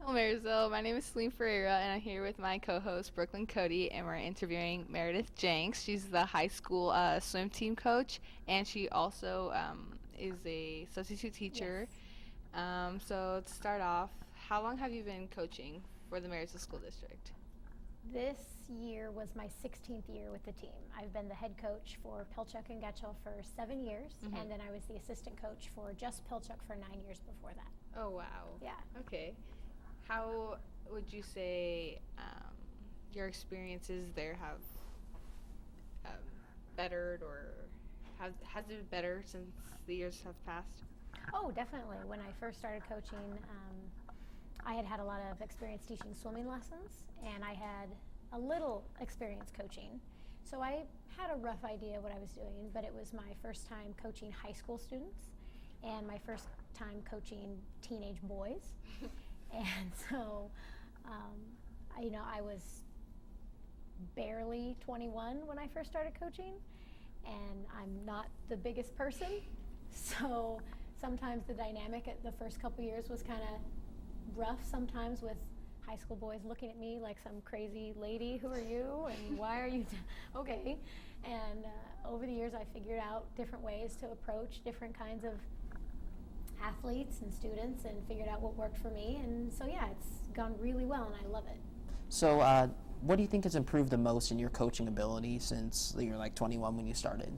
Hello, Marysville. My name is Celine Ferreira, and I'm here with my co-host Brooklyn Cody, and we're interviewing Meredith Jenks. She's the high school swim team coach, and she also is a substitute teacher. Yes. So to start off, how long have you been coaching for the Marysville School District? This year was my 16th year with the team. I've been the head coach for Pilchuck and Getchell for 7 years, and then I was the assistant coach for just Pilchuck for 9 years before that. Oh, wow. Yeah. Okay. How would you say your experiences there have bettered, or has it been better since the years have passed? Oh, definitely. When I first started coaching, I had a lot of experience teaching swimming lessons, and I had a little experience coaching. So I had a rough idea what I was doing, but it was my first time coaching high school students and my first time coaching teenage boys. And so, I was barely 21 when I first started coaching, and I'm not the biggest person. So sometimes the dynamic at the first couple years was kind of rough sometimes, with high school boys looking at me like some crazy lady. Who are you and why are you okay? And over the years I figured out different ways to approach different kinds of athletes and students and figured out what worked for me. And so yeah, it's gone really well and I love it. So, what do you think has improved the most in your coaching ability since you were like 21 when you started?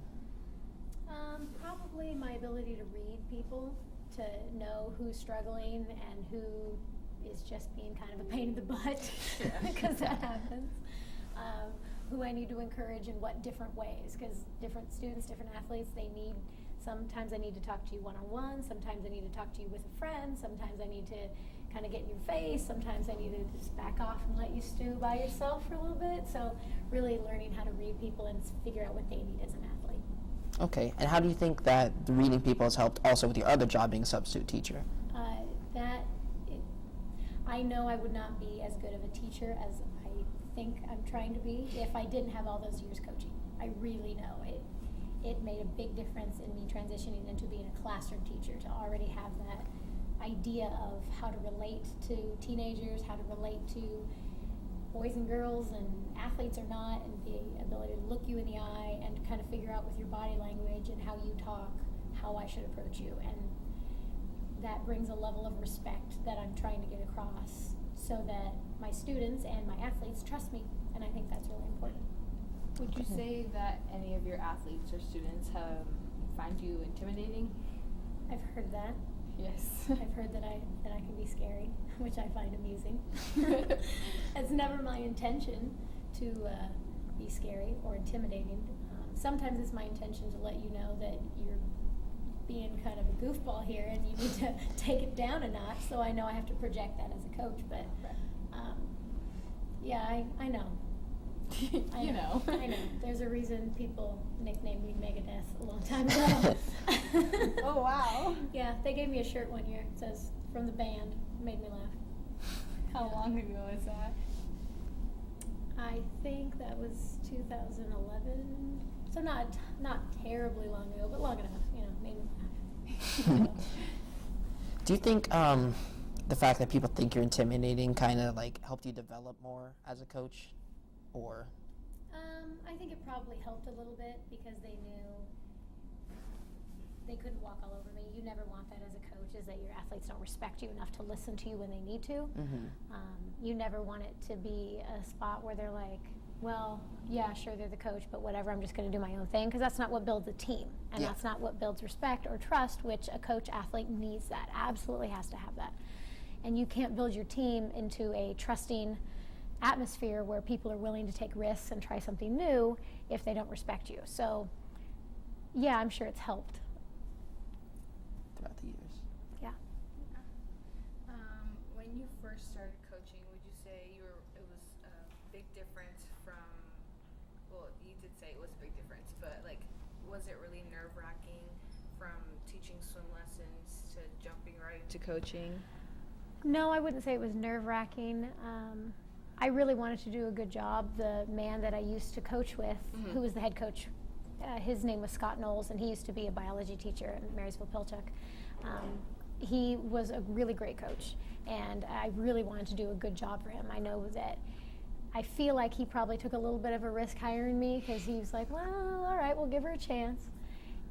Probably my ability to read people, to know who's struggling and who is just being kind of a pain in the butt, because that happens. Who I need to encourage in what different ways, because different students, different athletes, sometimes I need to talk to you one-on-one, sometimes I need to talk to you with a friend, sometimes I need to kind of get in your face, sometimes I need to just back off and let you stew by yourself for a little bit. So really learning how to read people and figure out what they need as an athlete. Okay, and how do you think that the reading people has helped also with your other job being a substitute teacher? I know I would not be as good of a teacher as I think I'm trying to be if I didn't have all those years coaching. I really know it. It made a big difference in me transitioning into being a classroom teacher, to already have that idea of how to relate to teenagers, how to relate to boys and girls and athletes or not, and the ability to look you in the eye and kind of figure out with your body language and how you talk how I should approach you. And that brings a level of respect that I'm trying to get across so that my students and my athletes trust me, and I think that's really important. Would you say that any of your athletes or students have find you intimidating? I've heard that. Yes. I've heard that I can be scary, which I find amusing. It's never my intention to be scary or intimidating. Sometimes it's my intention to let you know that you're being kind of a goofball here and you need to take it down a notch, so I know I have to project that as a coach. But yeah, I know. You know. I know. There's a reason people nicknamed me Megadeth a long time ago. Oh, wow. Yeah, they gave me a shirt one year. It says, "From the band." It made me laugh. How long ago was that? I think that was 2011. So not terribly long ago, but long enough, made me laugh. Do you think the fact that people think you're intimidating kind of like helped you develop more as a coach, or? I think it probably helped a little bit because they knew they couldn't walk all over me. You never want that as a coach, is that your athletes don't respect you enough to listen to you when they need to. You never want it to be a spot where they're like, well, yeah, sure, they're the coach, but whatever, I'm just going to do my own thing, because that's not what builds a team, and that's not what builds respect or trust, which a coach-athlete needs. That absolutely has to have that. And you can't build your team into a trusting atmosphere where people are willing to take risks and try something new if they don't respect you. So yeah, I'm sure it's helped Throughout the years. Yeah. When you first started coaching, would you say it was a big difference from, well, you did say it was a big difference, but like, was it really nerve-wracking from teaching swim lessons to jumping right into coaching? No, I wouldn't say it was nerve-wracking. I really wanted to do a good job. The man that I used to coach with, who was the head coach, his name was Scott Knowles, and he used to be a biology teacher at Marysville Pilchuck. he was a really great coach, and I really wanted to do a good job for him. I know that I feel like he probably took a little bit of a risk hiring me because he was like, well, all right, we'll give her a chance.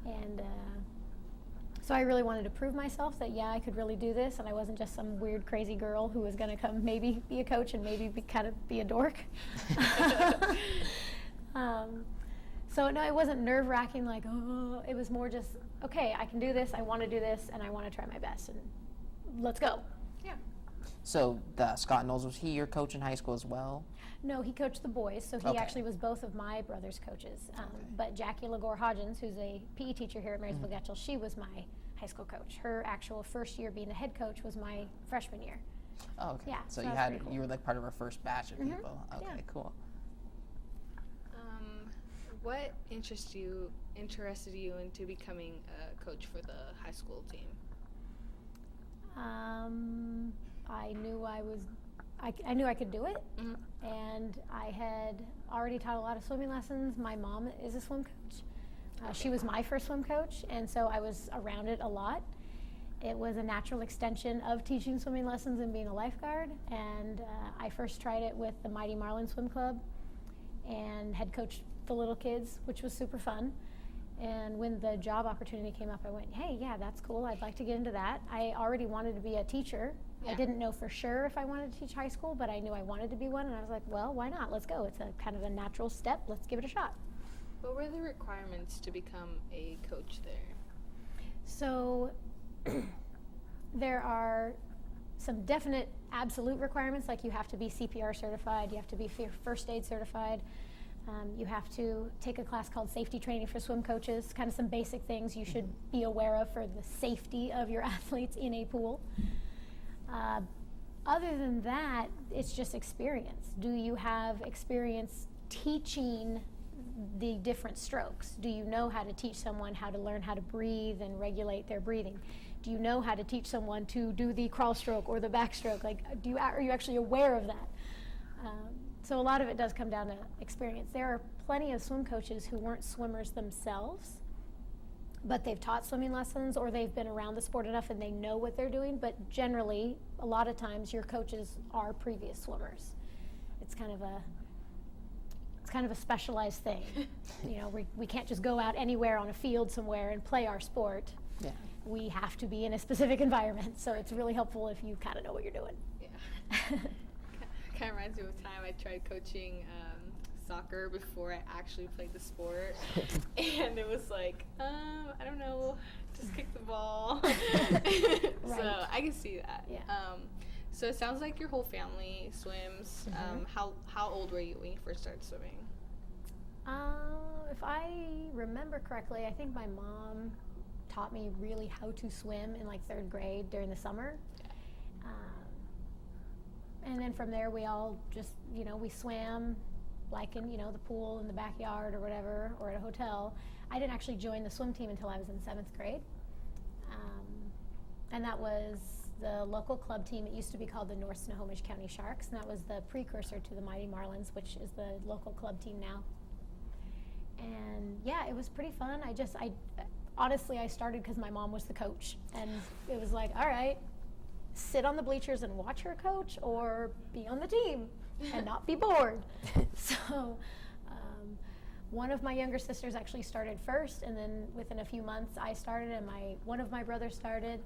And so I really wanted to prove myself that, yeah, I could really do this, and I wasn't just some weird, crazy girl who was going to come maybe be a coach and maybe be a dork. So, no, it wasn't nerve-wracking, like, oh, it was more just, okay, I can do this, I want to do this, and I want to try my best, and let's go. Yeah. So Scott Knowles, was he your coach in high school as well? No, he coached the boys, so he Okay. actually was both of my brother's coaches. Okay. But Jackie Lagore-Hodgins, who's a PE teacher here at Marysville Getchell, she was my high school coach. Her actual first year being a head coach was my freshman year. Oh, okay. Yeah, So so you that's pretty cool. you were like part of our first batch of Mhm. people. Okay, Yeah. cool. What interested you into becoming a coach for the high school team? I knew I knew I could do it, Mhm. and I had already taught a lot of swimming lessons. My mom is a swim coach. She was my first swim coach, and so I was around it a lot. It was a natural extension of teaching swimming lessons and being a lifeguard, and I first tried it with the Mighty Marlin Swim Club and had coached the little kids, which was super fun. And when the job opportunity came up, I went, hey, yeah, that's cool. I'd like to get into that. I already wanted to be a teacher. I Yeah. didn't know for sure if I wanted to teach high school, but I knew I wanted to be one, and I was like, well, why not? Let's go. It's a kind of a natural step. Let's give it a shot. What were the requirements to become a coach there? So there are some definite absolute requirements, like you have to be CPR certified, you have to be first aid certified, you have to take a class called safety training for swim coaches, kind of some basic things you should be aware of for the safety of your athletes in a pool. Other than that, it's just experience. Do you have experience teaching the different strokes? Do you know how to teach someone how to learn how to breathe and regulate their breathing? Do you know how to teach someone to do the crawl stroke or the backstroke? Like, are you actually aware of that? So a lot of it does come down to experience. There are plenty of swim coaches who weren't swimmers themselves, but they've taught swimming lessons or they've been around the sport enough and they know what they're doing. But generally, a lot of times, your coaches are previous swimmers. It's kind of a specialized thing. You know, we can't just go out anywhere on a field somewhere and play our sport. Yeah. We have to be in a specific environment, so it's really helpful if you kind of know what you're doing. Yeah. Kind of reminds me of a time I tried coaching soccer before I actually played the sport, and it was like, I don't know, just kick the ball. Right. So I can see that. Yeah. So it sounds like your whole family swims. Mhm. How old were you when you first started swimming? If I remember correctly, I think my mom taught me really how to swim in like 3rd grade during the summer. And then from there, we all just, we swam like in, the pool in the backyard or whatever, or at a hotel. I didn't actually join the swim team until I was in 7th grade. And that was the local club team. It used to be called the North Snohomish County Sharks, and that was the precursor to the Mighty Marlins, which is the local club team now. And yeah, it was pretty fun. Honestly, I started because my mom was the coach, and it was like, all right, sit on the bleachers and watch her coach, or be on the team and not be bored. So one of my younger sisters actually started first, and then within a few months I started, and one of my brothers started,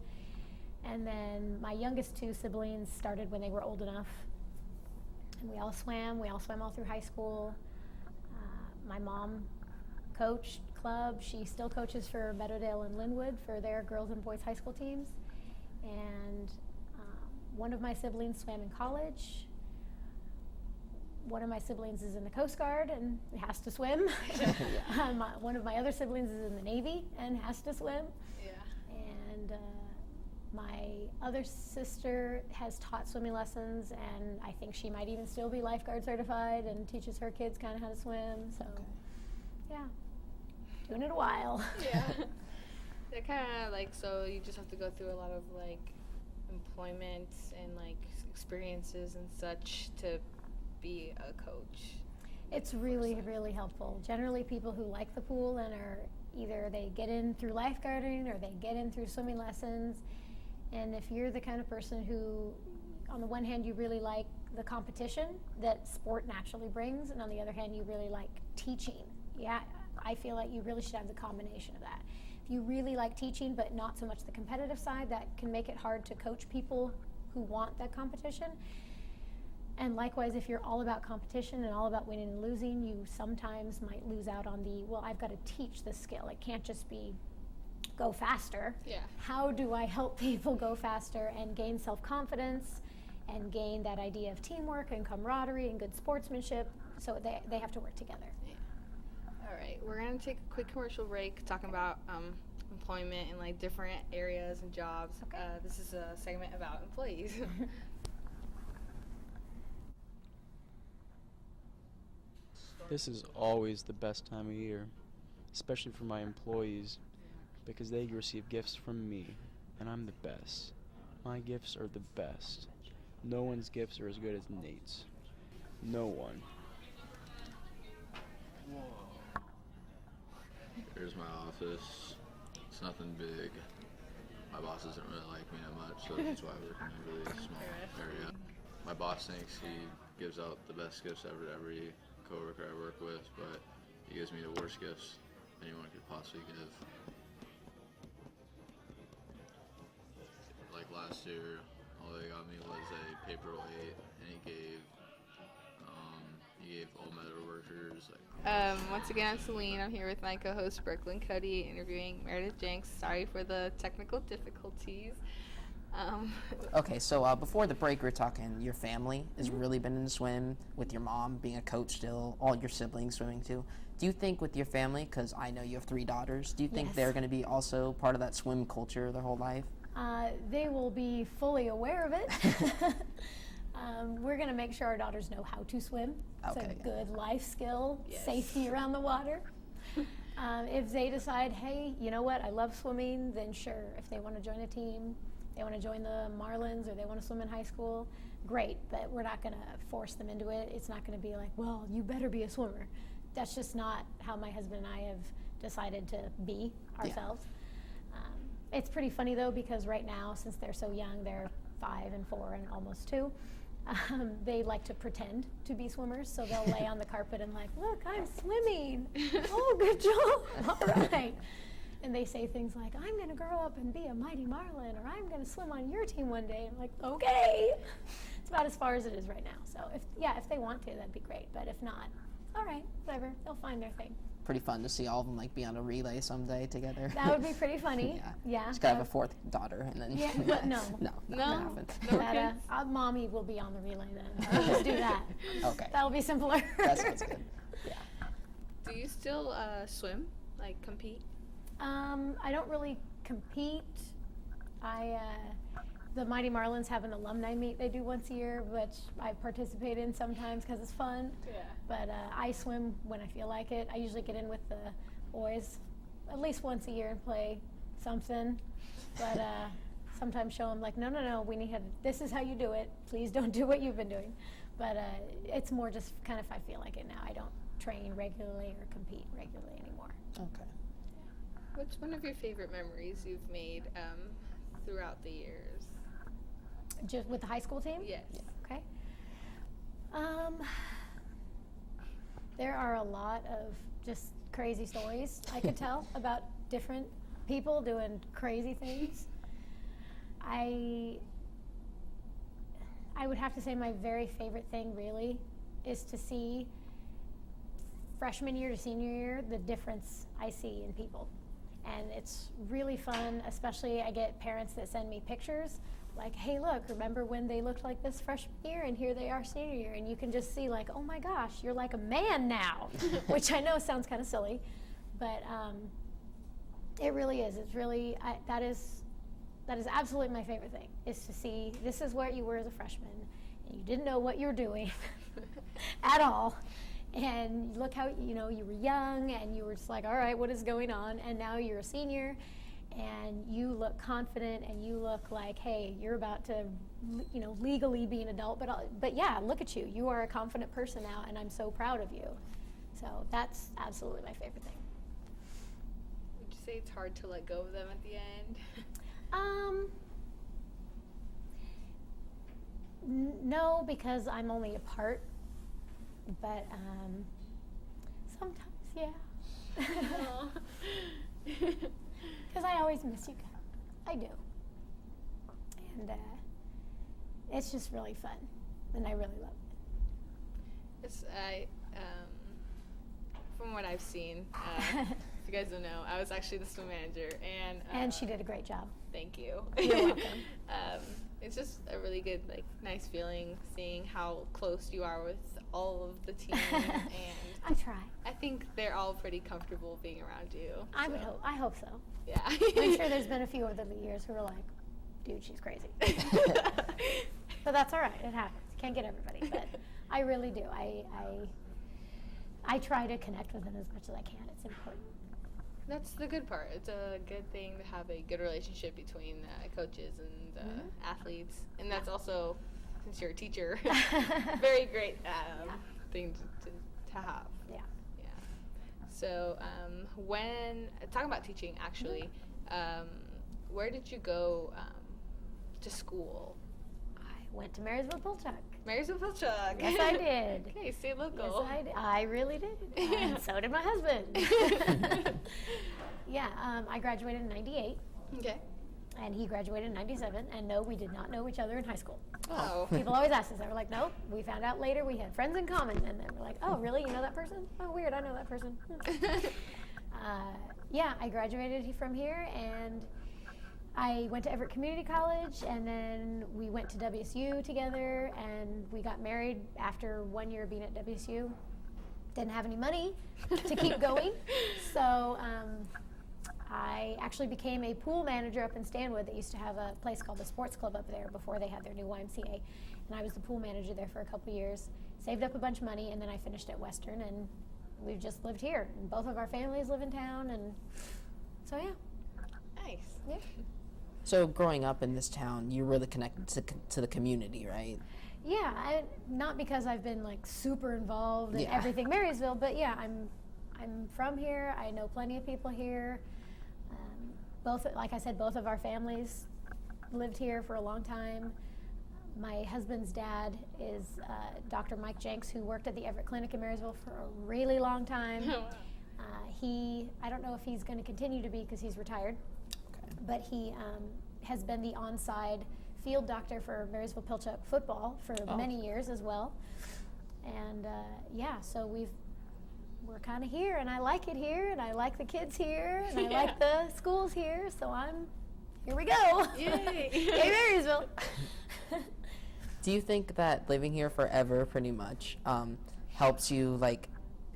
and then my youngest 2 siblings started when they were old enough. And we all swam all through high school. My mom coached club. She still coaches for Meadowdale and Linwood for their girls and boys high school teams. And one of my siblings swam in college. One of my siblings is in the Coast Guard and has to swim. One of my other siblings is in the Navy and has to swim. Yeah. And my other sister has taught swimming lessons, and I think she might even still be lifeguard certified and teaches her kids kind of how to swim. So, yeah, doing it a while. Yeah. They're kind of like, so you just have to go through a lot of like employment and like experiences and such to be a coach. It's really, really helpful. Generally, people who like the pool and are either they get in through lifeguarding or they get in through swimming lessons, And if you're the kind of person who, on the one hand, you really like the competition that sport naturally brings, and on the other hand, you really like teaching, yeah, I feel like you really should have the combination of that. If you really like teaching, but not so much the competitive side, that can make it hard to coach people who want that competition. And likewise, if you're all about competition and all about winning and losing, you sometimes might lose out on the, well, I've got to teach this skill. It can't just be go faster. Yeah. How do I help people go faster and gain self-confidence and gain that idea of teamwork and camaraderie and good sportsmanship? So they have to work together. Yeah. All right, we're going to take a quick commercial break talking about employment in like different areas and jobs. Okay. This is a segment about employees. This is always the best time of year, especially for my employees, because they receive gifts from me, and I'm the best. My gifts are the best. No one's gifts are as good as Nate's. No one. Here's my office. It's nothing big. My boss doesn't really like me that much, so that's why I work in a really small area. My boss thinks he gives out the best gifts ever to every coworker I work with, but he gives me the worst gifts anyone could possibly give. Like last year, all they got me was a paperweight, and he gave all metal workers Once again, I'm Celine. I'm here with my co-host Brooklyn Cody, interviewing Meredith Jenks. Sorry for the technical difficulties. Okay, so before the break, we were talking your family has really been into swim, with your mom being a coach still, all your siblings swimming too. Do you think with your family, because I know you have 3 daughters, do you think Yes. they're going to be also part of that swim culture their whole life? They will be fully aware of it. We're going to make sure our daughters know how to swim. It's Okay, a yeah. good life skill, Yes. safety around the water. If they decide, hey, you know what, I love swimming, then sure. If they want to join a team, they want to join the Marlins, or they want to swim in high school, great. But we're not going to force them into it. It's not going to be like, well, you better be a swimmer. That's just not how my husband and I have decided to be ourselves. It's pretty funny, though, because right now, since they're so young, they're 5 and 4 and almost 2, they like to pretend to be swimmers. So they'll lay on the carpet and like, look, I'm swimming. Oh, good job. All right. And they say things like, I'm going to grow up and be a mighty marlin, or I'm going to swim on your team one day. I'm like, okay. It's about as far as it is right now. So if they want to, that'd be great. But if not, all right, whatever. They'll find their thing. Pretty fun to see all of them like be on a relay someday together. That would be pretty funny. Yeah. Yeah. Just gotta have a 4th daughter, and then Yeah, but no. no, No. not happen. No That, kids. mommy will be on the relay then. We'll just do that. Okay. That'll be simpler. That sounds good. Yeah. Do you still swim, like compete? I don't really compete. The Mighty Marlins have an alumni meet they do once a year, which I participate in sometimes because it's fun. Yeah. But I swim when I feel like it. I usually get in with the boys at least once a year and play something. But sometimes show them like, no, we need this is how you do it. Please don't do what you've been doing. But it's more just kind of if I feel like it now. I don't train regularly or compete regularly anymore. Okay. What's one of your favorite memories you've made throughout the years? Just with the high school team? Yes. Okay. There are a lot of just crazy stories I could tell about different people doing crazy things. I would have to say my very favorite thing really is to see freshman year to senior year the difference I see in people. And it's really fun, especially I get parents that send me pictures like, hey, look, remember when they looked like this freshman year and here they are senior year, and you can just see like, oh my gosh, you're like a man now, which I know sounds kind of silly, but it really is. It's really, that is absolutely my favorite thing, is to see this is what you were as a freshman and you didn't know what you were doing at all. And look how, you were young and you were just like, all right, what is going on? And now you're a senior and you look confident and you look like, hey, you're about to, legally be an adult. But yeah, look at you. You are a confident person now, and I'm so proud of you. So that's absolutely my favorite thing. Would you say it's hard to let go of them at the end? No, because I'm only a part. But sometimes, yeah. Because I always miss you guys. I do. And it's just really fun. And I really love it. From what I've seen, if you guys don't know, I was actually the swim manager, and she did a great job. Thank you. You're welcome. It's just a really good, nice feeling seeing how close you are with all of the team, and I try. I think they're all pretty comfortable being around you. I hope so. Yeah. I'm sure there's been a few over the years who are like, dude, she's crazy. But that's all right. It happens. Can't get everybody, but I really do. I try to connect with them as much as I can. It's important. That's the good part. It's a good thing to have a good relationship between coaches and athletes, and that's also, since you're a teacher, very great thing to have. Yeah. Yeah. So when talking about teaching, actually, where did you go to school? I went to Marysville Pilchuck. Marysville Pilchuck. Yes, I did. Okay, stay local. Yes, I did. I really did. And so did my husband. Yeah, I graduated in 98. Okay. And he graduated in 97. And no, we did not know each other in high school. Oh. People always ask us. They were like, nope. We found out later we had friends in common. And then we're like, oh, really? You know that person? Oh, weird. I know that person. Yeah, I graduated from here, and I went to Everett Community College, and then we went to WSU together, and we got married after 1 year being at WSU. Didn't have any money to keep going, so I actually became a pool manager up in Stanwood. They used to have a place called the Sports Club up there before they had their new YMCA, and I was the pool manager there for a couple years. Saved up a bunch of money, and then I finished at Western, and we've just lived here. And both of our families live in town, and so yeah. Nice. Yeah. So growing up in this town, you're really connected to the community, right? Yeah, not because I've been super involved in Yeah. everything Marysville, but yeah, I'm from here. I know plenty of people here. Like I said, both of our families lived here for a long time. My husband's dad is Dr. Mike Jenks, who worked at the Everett Clinic in Marysville for a really long time. I don't know if he's going to continue to be because he's retired, but he has been the on-side field doctor for Marysville Pilchuck football for many years as well. And yeah, so we're kind of here, and I like it here, and I like the kids here, and I like the schools here, so here we go. Yay. Yay, Marysville. Do you think that living here forever pretty much helps you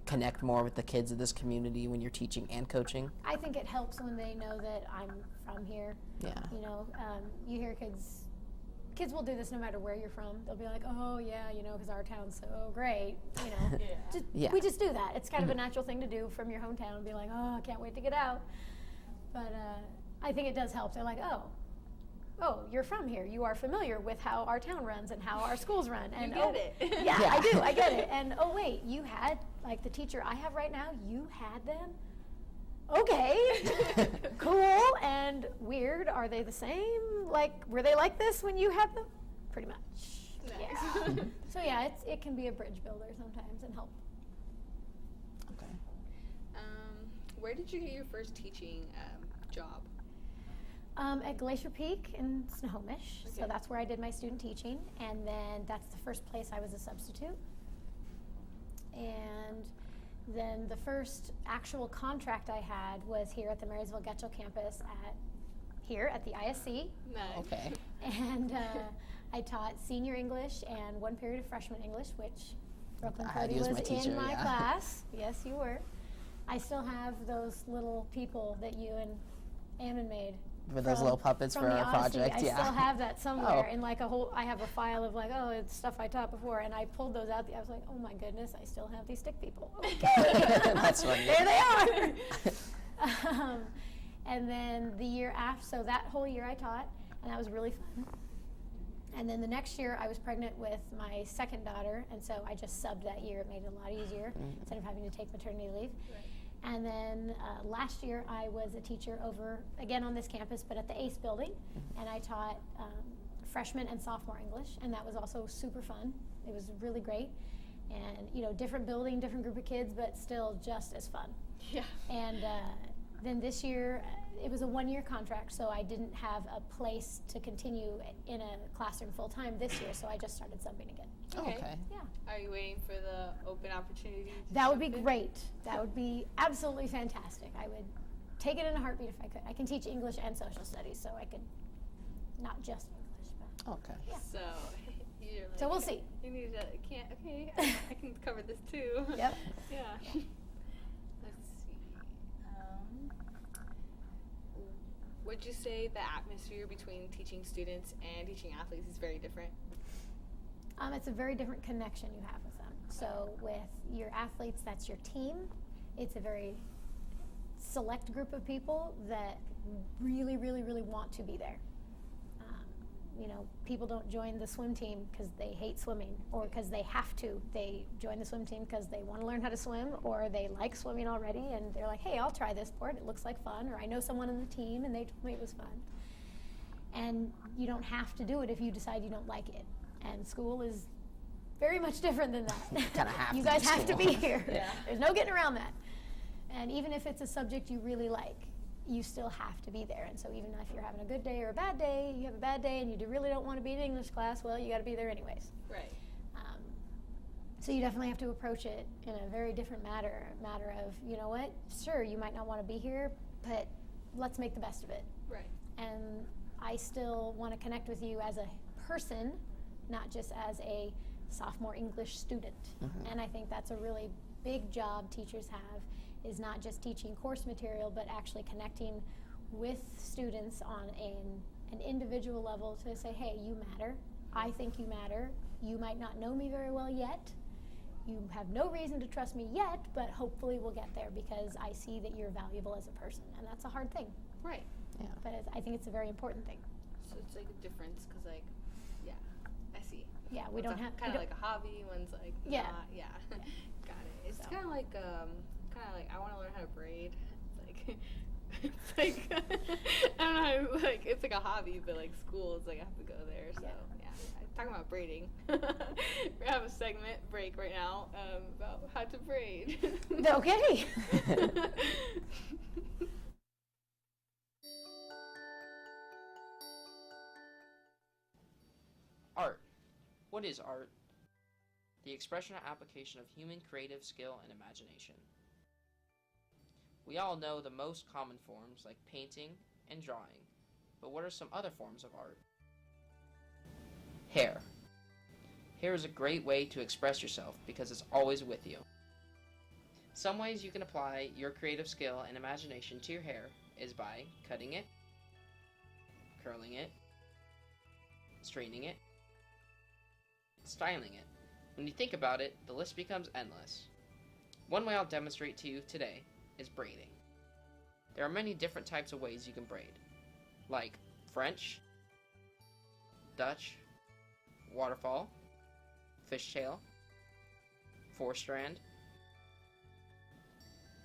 connect more with the kids of this community when you're teaching and coaching? I think it helps when they know that I'm from here. Yeah. You know, you hear kids will do this no matter where you're from. They'll be like, oh yeah, because our town's so great. We just do that. It's kind of a natural thing to do from your hometown and be like, oh, I can't wait to get out. But I think it does help. They're like, oh, you're from here. You are familiar with how our town runs and how our schools run. And You get it. Yeah, I do. I get it. And oh wait, you had the teacher I have right now. You had them. Okay, cool and weird. Are they the same? Were they like this when you had them? Pretty much. Nice. Yeah. So yeah, it can be a bridge builder sometimes and help. Okay. Where did you get your first teaching job? At Glacier Peak in Snohomish. Okay. So that's where I did my student teaching, and then that's the first place I was a substitute. And then the first actual contract I had was here at the Marysville Getchell campus at the ISC. Nice. Okay. And I taught senior English and one period of freshman English, which Brooklyn I had Cody you as was my teacher, in my yeah. class. Yes, you were. I still have those little people that you and Ammon made. With those little puppets from for the our Odyssey. project, yeah. I still have that somewhere Oh. in I have a file of it's stuff I taught before, and I pulled those out. I was like, oh my goodness, I still have these stick people. Okay. That's funny. There they are. And then the year after, so that whole year I taught, and that was really fun. And then the next year I was pregnant with my second daughter, and so I just subbed that year. It made it a lot easier instead of having to take maternity leave. Right. And then last year I was a teacher over, again on this campus, but at the ACE building. And I taught freshman and sophomore English, and that was also super fun. It was really great. And, you know, different building, different group of kids, but still just as fun. Yeah. And then this year, it was a 1-year contract, so I didn't have a place to continue in a classroom full time this year, so I just started subbing again. Okay. Yeah. Are you waiting for the open opportunity? To That would be jump in? great. That would be absolutely fantastic. I would take it in a heartbeat if I could. I can teach English and social studies, so I could not just English, but Okay. yeah. So you're like, So we'll see. You need to can't. Okay, I can cover this too. Yep. Yeah. Let's see. Would you say the atmosphere between teaching students and teaching athletes is very different? It's a very different connection you have with them. So with your athletes, that's your team. It's a very select group of people that really, really, really want to be there. You know, people don't join the swim team because they hate swimming or because they have to. They join the swim team because they want to learn how to swim, or they like swimming already and they're like, hey, I'll try this sport. It looks like fun. Or I know someone on the team and they told me it was fun. And you don't have to do it if you decide you don't like it. And school is very much different than that. Kinda have you to guys be have to school. be here. Yeah. There's no getting around that. And even if it's a subject you really like, you still have to be there. And so even if you're having a good day or a bad day, you have a bad day and you really don't want to be in English class, well, you got to be there anyways. Right. So you definitely have to approach it in a very different matter of, you know what, sure, you might not want to be here, but let's make the best of it. Right. And I still want to connect with you as a person, not just as a sophomore English student. Mhm. And I think that's a really big job teachers have, is not just teaching course material, but actually connecting with students on an individual level to say, hey, you matter. I think you matter. You might not know me very well yet. You have no reason to trust me yet, but hopefully we'll get there because I see that you're valuable as a person. And that's a hard thing, Right. Yeah. but I think it's a very important thing. So it's like a difference because, like, yeah, I see. Yeah, we don't have kind of like a hobby. One's like Yeah. not, yeah. Got it. It's So. kind of like I want to learn how to braid. It's like I don't know how, like it's like a hobby, but like school is like I have to go there. So yeah, talking about braiding. We have a segment break right now about how to braid. Okay. Art. What is art? The expression or application of human creative skill and imagination. We all know the most common forms like painting and drawing, but what are some other forms of art? Hair. Hair is a great way to express yourself because it's always with you. Some ways you can apply your creative skill and imagination to your hair is by cutting it, curling it, straightening it, styling it. When you think about it, the list becomes endless. One way I'll demonstrate to you today is braiding. There are many different types of ways you can braid, like French, Dutch, waterfall, fishtail, 4-strand,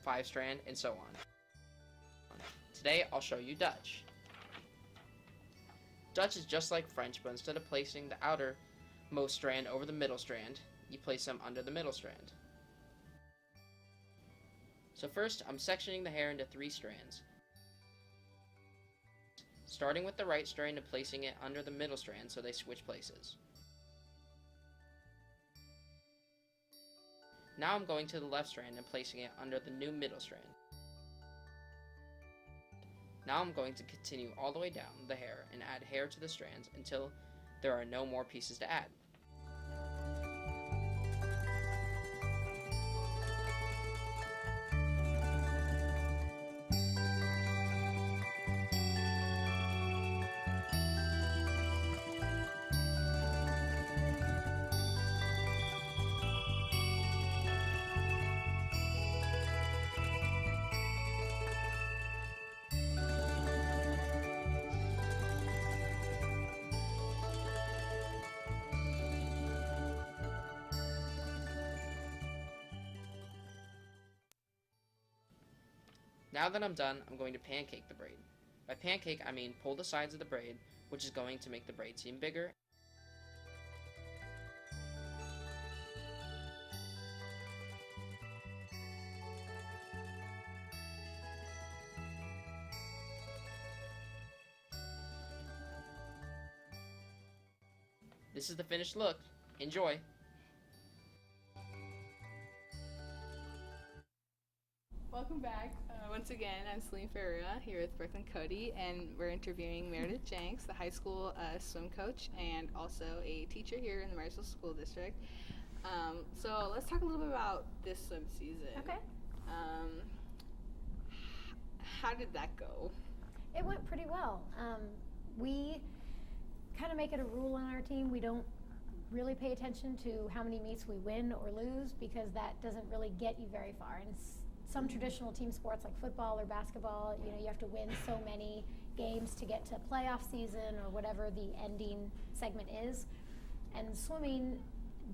5-strand, and so on. Today I'll show you Dutch. Dutch is just like French, but instead of placing the outermost strand over the middle strand, you place them under the middle strand. So first, I'm sectioning the hair into 3 strands. Starting with the right strand and placing it under the middle strand so they switch places. Now I'm going to the left strand and placing it under the new middle strand. Now I'm going to continue all the way down the hair and add hair to the strands until there are no more pieces to add. Now that I'm done, I'm going to pancake the braid By pancake, I mean pull the sides of the braid, which is going to make the braid seem bigger. This is the finished look. Enjoy! Welcome back. Once again, I'm Celine Ferreira here with Brooke and Cody, and we're interviewing Meredith Jenks, the high school swim coach and also a teacher here in the Marysville School District. So let's talk a little bit about this swim season. Okay. How did that go? It went pretty well. We kind of make it a rule on our team. We don't really pay attention to how many meets we win or lose because that doesn't really get you very far. And some traditional team sports like football or basketball, you have to win so many games to get to playoff season or whatever the ending segment is. And swimming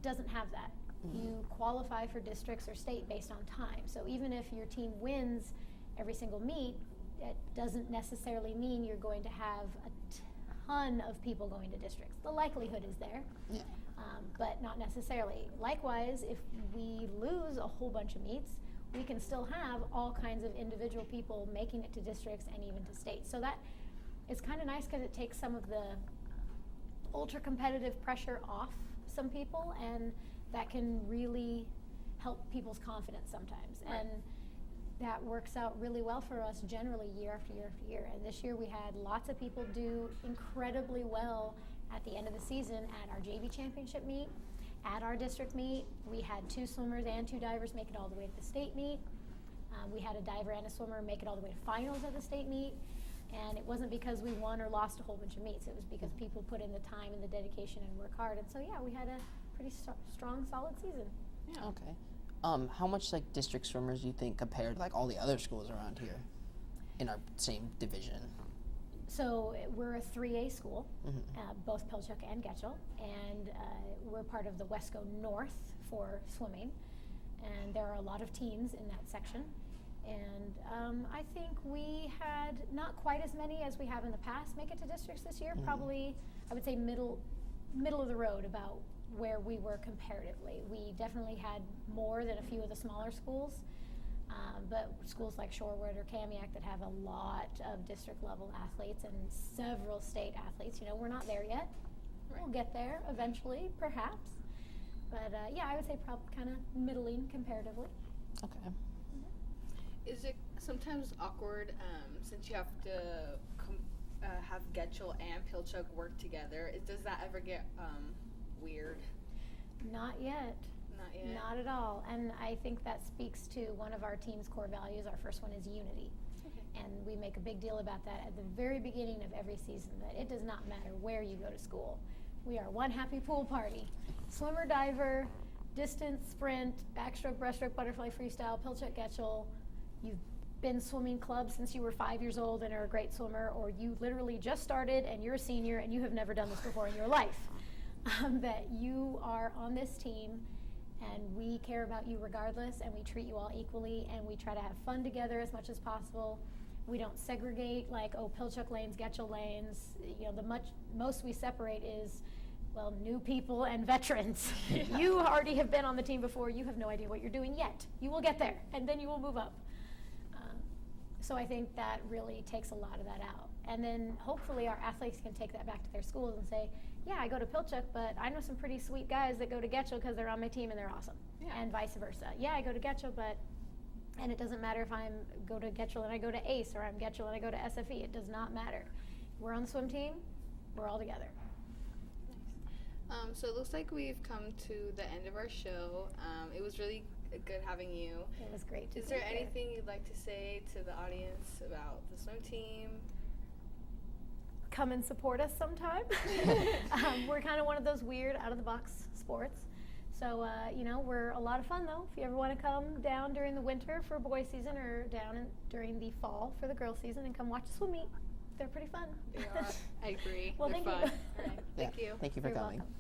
doesn't have that. You qualify for districts or state based on time. So even if your team wins every single meet, it doesn't necessarily mean you're going to have a ton of people going to districts. The likelihood is there, but not necessarily. Likewise, if we lose a whole bunch of meets, we can still have all kinds of individual people making it to districts and even to states. So that is kind of nice because it takes some of the ultra competitive pressure off some people, and that can really help people's confidence sometimes. Right. And that works out really well for us generally year after year after year. And this year we had lots of people do incredibly well at the end of the season at our JV championship meet. At our district meet, we had 2 swimmers and 2 divers make it all the way to the state meet. We had a diver and a swimmer make it all the way to finals at the state meet. And it wasn't because we won or lost a whole bunch of meets. It was because people put in the time and the dedication and work hard. And so, yeah, we had a pretty strong, solid season. Yeah. Okay. How much district swimmers do you think compared to all the other schools around here in our same division? So we're a 3A school, both Pilchuck and Getchell, and we're part of the Wesco North for swimming, and there are a lot of teams in that section. And I think we had not quite as many as we have in the past make it to districts this year. Probably, I would say middle of the road about where we were comparatively. We definitely had more than a few of the smaller schools. But schools like Shorewood or Kamiak that have a lot of district level athletes and several state athletes, we're not there yet. Right. We'll get there eventually, perhaps. But yeah, I would say probably kind of middling comparatively. Okay. Is it sometimes awkward since you have to have Getchell and Pilchuck work together? Does that ever get weird? Not yet. Not yet? Not at all. And I think that speaks to one of our team's core values. Our first one is unity. Okay. And we make a big deal about that at the very beginning of every season, that it does not matter where you go to school. We are one happy pool party. Swimmer, diver, distance, sprint, backstroke, breaststroke, butterfly, freestyle, Pilchuck, Getchell. You've been swimming club since you were 5 years old and are a great swimmer, or you literally just started and you're a senior and you have never done this before in your life. That you are on this team, and we care about you regardless, and we treat you all equally, and we try to have fun together as much as possible. We don't segregate Pilchuck lanes, Getchell lanes. The most we separate is, new people and veterans. Yeah. You already have been on the team before. You have no idea what you're doing yet. You will get there, and then you will move up. So I think that really takes a lot of that out. And then hopefully our athletes can take that back to their schools and say, yeah, I go to Pilchuck, but I know some pretty sweet guys that go to Getchell because they're on my team and they're awesome. Yeah. And vice versa. Yeah, I go to Getchell, and it doesn't matter if I go to Getchell and I go to ACE, or I'm Getchell and I go to SFE. It does not matter. We're on the swim team. We're all together. Nice. So it looks like we've come to the end of our show. It was really good having you. It was great to be Is there here. anything you'd like to say to the audience about the swim team? Come and support us sometime. We're kind of one of those weird out-of-the-box sports. So, we're a lot of fun, though. If you ever want to come down during the winter for boys' season, or down during the fall for the girls' season, and come watch a swim meet, they're pretty fun. They are. I agree. Well, They're thank fun. you. All right. Thank you. Thank you for You're coming. welcome.